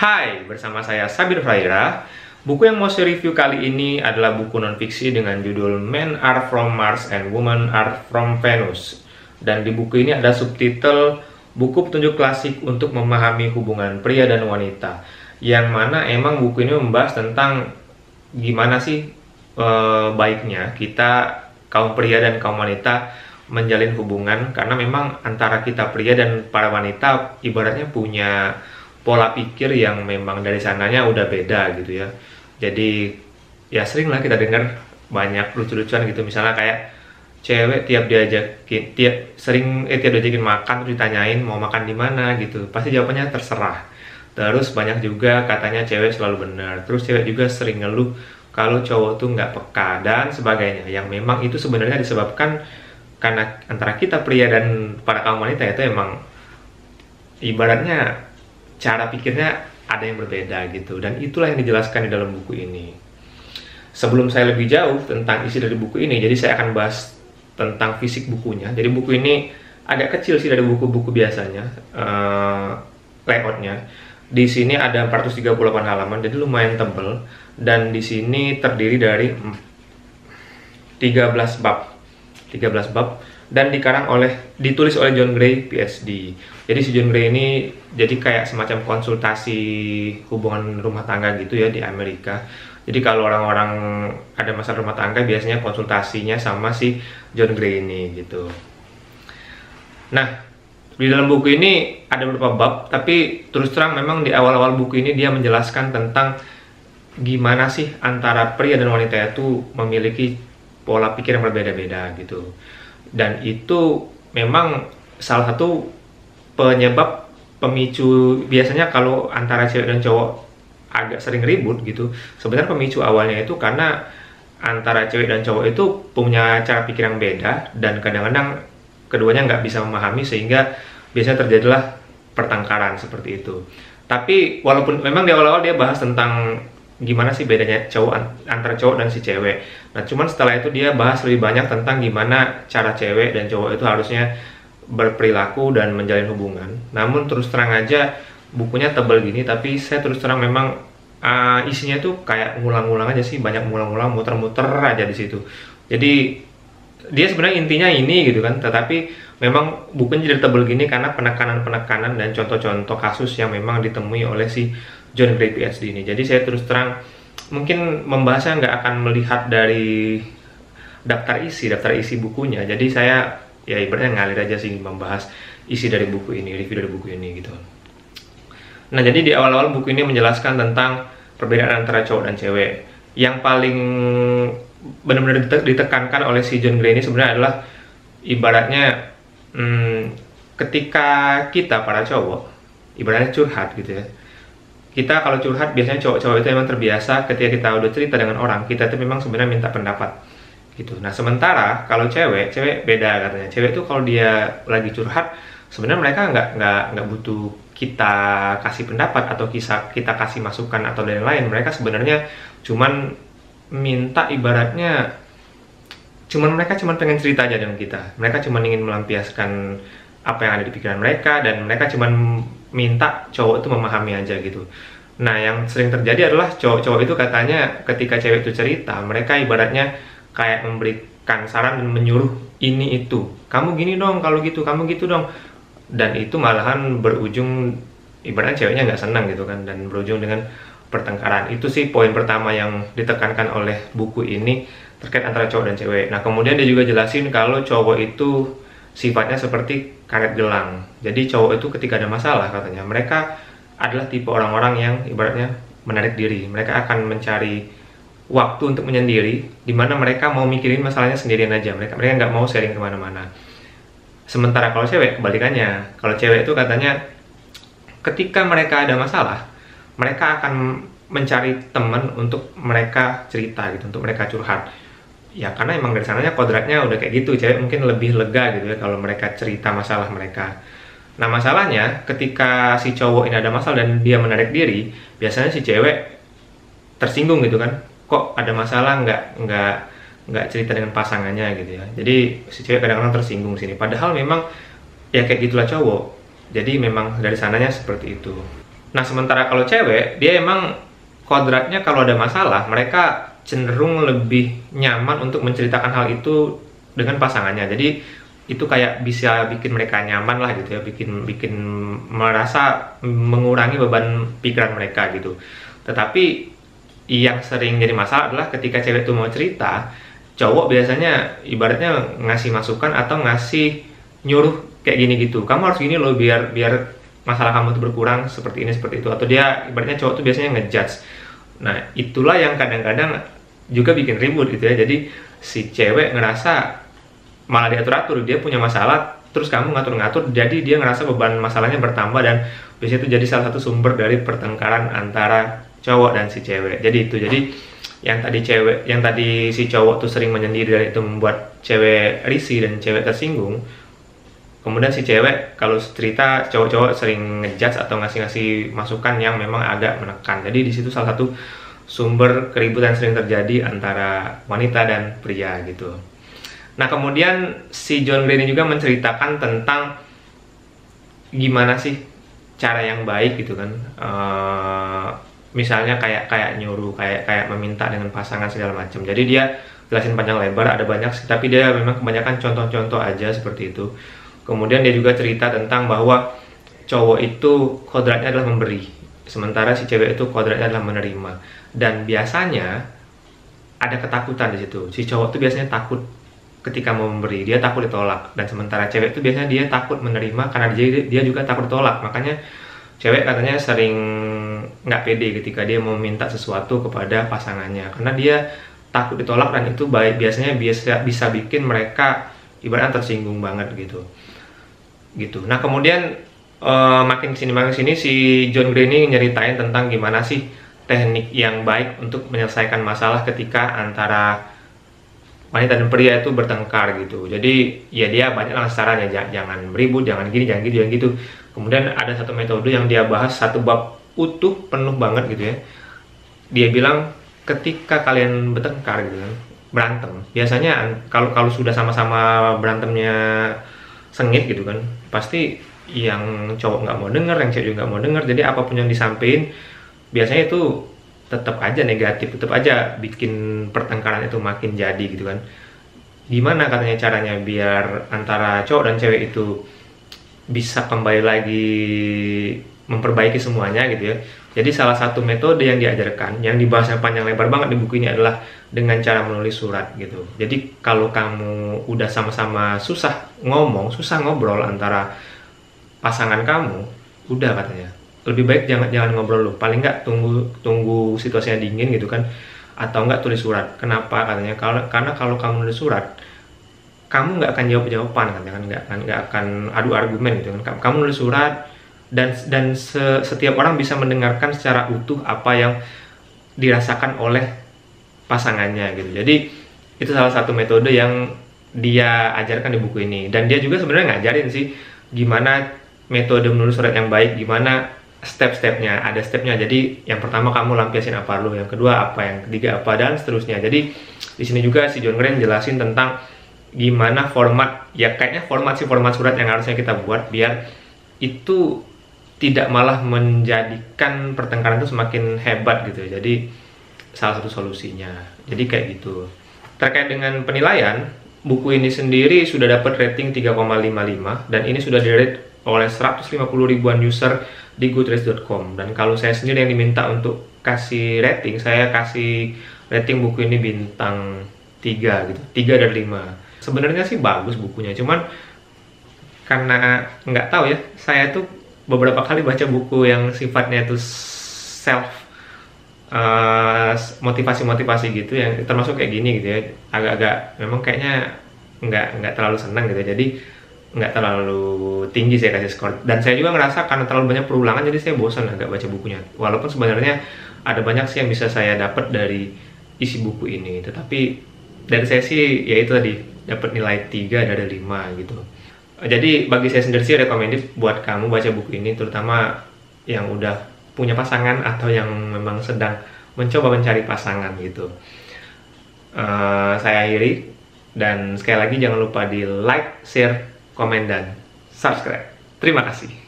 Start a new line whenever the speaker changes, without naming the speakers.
Hai, bersama saya Sabir Faira. Buku yang mau saya review kali ini adalah buku non-fiksi dengan judul Men Are From Mars and Women Are From Venus. Dan di buku ini ada subtitle Buku Petunjuk Klasik untuk Memahami Hubungan Pria dan Wanita. Yang mana emang buku ini membahas tentang gimana sih baiknya kita kaum pria dan kaum wanita menjalin hubungan. Karena memang antara kita pria dan para wanita ibaratnya punya pola pikir yang memang dari sananya udah beda gitu ya. Jadi ya sering lah kita dengar banyak lucu-lucuan gitu, misalnya kayak cewek tiap diajakin makan terus ditanyain mau makan di mana gitu, pasti jawabannya terserah. Terus banyak juga katanya cewek selalu benar. Terus cewek juga sering ngeluh kalau cowok tuh nggak peka dan sebagainya, yang memang itu sebenarnya disebabkan karena antara kita pria dan para kaum wanita itu emang ibaratnya cara pikirnya ada yang berbeda gitu, dan itulah yang dijelaskan di dalam buku ini. Sebelum saya lebih jauh tentang isi dari buku ini, jadi saya akan bahas tentang fisik bukunya. Jadi buku ini agak kecil sih dari buku-buku biasanya, layoutnya. Di sini ada 438 halaman, jadi lumayan tebal, dan di sini terdiri dari 13 bab dan ditulis oleh John Gray PhD. Jadi si John Gray ini jadi kayak semacam konsultasi hubungan rumah tangga gitu ya di Amerika. Jadi kalau orang-orang ada masalah rumah tangga biasanya konsultasinya sama si John Gray ini gitu. Nah, di dalam buku ini ada beberapa bab, tapi terus terang memang di awal-awal buku ini dia menjelaskan tentang gimana sih antara pria dan wanita itu memiliki pola pikir yang berbeda-beda gitu. Dan itu memang salah satu penyebab pemicu biasanya kalau antara cewek dan cowok agak sering ribut gitu. Sebenarnya pemicu awalnya itu karena antara cewek dan cowok itu punya cara pikir yang beda, dan kadang-kadang keduanya nggak bisa memahami sehingga biasanya terjadilah pertengkaran seperti itu. Tapi walaupun memang di awal-awal dia bahas tentang gimana sih bedanya antara cowok dan si cewek. Nah, cuman setelah itu dia bahas lebih banyak tentang gimana cara cewek dan cowok itu harusnya berperilaku dan menjalin hubungan. Namun terus terang aja bukunya tebal gini, tapi saya terus terang memang isinya tuh kayak ngulang-ngulang aja sih, banyak ngulang-ngulang, muter-muter aja di situ. Jadi dia sebenarnya intinya ini gitu kan, tetapi memang bukunya jadi tebal gini karena penekanan-penekanan dan contoh-contoh kasus yang memang ditemui oleh si John Gray PhD ini. Jadi saya terus terang mungkin membahasnya nggak akan melihat dari daftar isi bukunya. Jadi saya ya ibaratnya ngalir aja sih membahas isi dari buku ini, review dari buku ini gitu. Nah, jadi di awal-awal buku ini menjelaskan tentang perbedaan antara cowok dan cewek. Yang paling benar-benar ditekankan oleh si John Gray ini sebenarnya adalah ibaratnya ketika kita para cowok ibaratnya curhat gitu ya. Kita kalau curhat biasanya cowok-cowok itu memang terbiasa ketika kita udah cerita dengan orang, kita itu memang sebenarnya minta pendapat gitu. Nah, sementara kalau cewek beda katanya. Cewek itu kalau dia lagi curhat sebenarnya mereka nggak butuh kita kasih pendapat atau kita kasih masukan atau lain-lain. Mereka sebenarnya cuman minta ibaratnya mereka cuman pengen cerita aja dengan kita. Mereka cuman ingin melampiaskan apa yang ada di pikiran mereka, dan mereka cuman minta cowok itu memahami aja gitu. Nah, yang sering terjadi adalah cowok-cowok itu katanya ketika cewek itu cerita, mereka ibaratnya kayak memberikan saran dan menyuruh ini itu. Kamu gini dong, kalau gitu, kamu gitu dong. Dan itu malahan berujung ibaratnya ceweknya nggak senang gitu kan, dan berujung dengan pertengkaran. Itu sih poin pertama yang ditekankan oleh buku ini terkait antara cowok dan cewek. Nah, kemudian dia juga jelasin kalau cowok itu sifatnya seperti karet gelang. Jadi cowok itu ketika ada masalah katanya, mereka adalah tipe orang-orang yang ibaratnya menarik diri. Mereka akan mencari waktu untuk menyendiri, dimana mereka mau mikirin masalahnya sendirian aja. Mereka nggak mau sharing kemana-mana. Sementara kalau cewek kebalikannya. Kalau cewek itu katanya ketika mereka ada masalah, mereka akan mencari teman untuk mereka cerita gitu, untuk mereka curhat. Ya karena emang dari sananya kodratnya udah kayak gitu. Cewek mungkin lebih lega gitu ya kalau mereka cerita masalah mereka. Nah, masalahnya ketika si cowok ini ada masalah dan dia menarik diri, biasanya si cewek tersinggung gitu kan. Kok ada masalah nggak cerita dengan pasangannya gitu ya. Jadi si cewek kadang-kadang tersinggung sini. Padahal memang ya kayak gitulah cowok. Jadi memang dari sananya seperti itu. Nah, sementara kalau cewek, dia emang kodratnya kalau ada masalah, mereka cenderung lebih nyaman untuk menceritakan hal itu dengan pasangannya. Jadi itu kayak bisa bikin mereka nyaman lah gitu ya, bikin bikin merasa mengurangi beban pikiran mereka gitu. Tetapi yang sering jadi masalah adalah ketika cewek itu mau cerita, cowok biasanya ibaratnya ngasih masukan atau ngasih nyuruh kayak gini gitu. Kamu harus gini loh biar biar masalah kamu itu berkurang seperti ini seperti itu, atau dia ibaratnya cowok tuh biasanya ngejudge. Nah, itulah yang kadang-kadang juga bikin ribut gitu ya. Jadi si cewek ngerasa malah diatur-atur, dia punya masalah terus kamu ngatur-ngatur, jadi dia ngerasa beban masalahnya bertambah, dan biasanya itu jadi salah satu sumber dari pertengkaran antara cowok dan si cewek. Jadi itu, jadi yang tadi si cowok tuh sering menyendiri dan itu membuat cewek risih dan cewek tersinggung. Kemudian si cewek kalau cerita, cowok-cowok sering ngejudge atau ngasih-ngasih masukan yang memang agak menekan. Jadi di situ salah satu sumber keributan sering terjadi antara wanita dan pria gitu. Nah, kemudian si John Gray ini juga menceritakan tentang gimana sih cara yang baik gitu kan. Misalnya kayak nyuruh, kayak meminta dengan pasangan segala macam. Jadi dia jelasin panjang lebar, ada banyak sih, tapi dia memang kebanyakan contoh-contoh aja seperti itu. Kemudian dia juga cerita tentang bahwa cowok itu kodratnya adalah memberi, sementara si cewek itu kodratnya adalah menerima. Dan biasanya ada ketakutan di situ. Si cowok tuh biasanya takut ketika mau memberi, dia takut ditolak. Dan sementara cewek itu biasanya dia takut menerima karena dia juga takut ditolak. Makanya cewek katanya sering nggak pede ketika dia mau minta sesuatu kepada pasangannya, karena dia takut ditolak, dan itu biasanya bisa bikin mereka ibaratnya tersinggung banget gitu. Nah, kemudian makin sini si John Gray ini nyeritain tentang gimana sih teknik yang baik untuk menyelesaikan masalah ketika antara wanita dan pria itu bertengkar gitu. Jadi ya dia banyak lah sarannya, jangan beribut, jangan gini, jangan gitu, jangan gitu. Kemudian ada satu metode yang dia bahas, satu bab utuh penuh banget gitu ya. Dia bilang ketika kalian bertengkar gitu kan, berantem, biasanya kalau sudah sama-sama berantemnya sengit gitu kan, pasti yang cowok nggak mau denger, yang cewek juga nggak mau denger. Jadi apapun yang disampaikan biasanya itu tetap aja negatif, tetap aja bikin pertengkaran itu makin jadi gitu kan. Gimana katanya caranya biar antara cowok dan cewek itu bisa kembali lagi memperbaiki semuanya gitu ya. Jadi salah satu metode yang diajarkan, yang dibahasnya panjang lebar banget di buku ini, adalah dengan cara menulis surat gitu. Jadi kalau kamu udah sama-sama susah ngomong, susah ngobrol antara pasangan kamu, udah katanya, lebih baik jangan ngobrol dulu. Paling nggak tunggu situasinya dingin gitu kan, atau nggak tulis surat. Kenapa katanya? Karena kalau kamu nulis surat, kamu nggak akan jawab-jawaban katanya, nggak akan adu argumen gitu kan. Kamu nulis surat, dan setiap orang bisa mendengarkan secara utuh apa yang dirasakan oleh pasangannya gitu. Jadi itu salah satu metode yang dia ajarkan di buku ini, dan dia juga sebenarnya ngajarin sih gimana metode menulis surat yang baik, gimana step-stepnya. Ada stepnya. Jadi yang pertama kamu lampiasin apa dulu, yang kedua apa, yang ketiga apa, dan seterusnya. Jadi di sini juga si John Gray jelasin tentang gimana format, ya kayaknya format surat yang harusnya kita buat biar itu tidak malah menjadikan pertengkaran itu semakin hebat gitu. Jadi salah satu solusinya. Jadi kayak gitu. Terkait dengan penilaian, buku ini sendiri sudah dapat rating 3,55, dan ini sudah di-rate oleh 150 ribuan user di goodreads.com. Dan kalau saya sendiri yang diminta untuk kasih rating, saya kasih rating buku ini bintang 3 gitu, 3 dari 5. Sebenarnya sih bagus bukunya, cuman karena nggak tahu ya, saya tuh beberapa kali baca buku yang sifatnya itu self motivasi gitu, yang termasuk kayak gini gitu ya, agak-agak memang kayaknya nggak terlalu senang gitu. Jadi nggak terlalu tinggi saya kasih skor, dan saya juga ngerasa karena terlalu banyak perulangan, jadi saya bosan agak baca bukunya. Walaupun sebenarnya ada banyak sih yang bisa saya dapat dari isi buku ini, tetapi dari saya sih ya itu tadi, dapat nilai 3 dari 5 gitu. Jadi bagi saya sendiri sih recommended buat kamu baca buku ini, terutama yang udah punya pasangan atau yang memang sedang mencoba mencari pasangan gitu. Saya akhiri, dan sekali lagi jangan lupa di like, share, komen, dan subscribe. Terima kasih.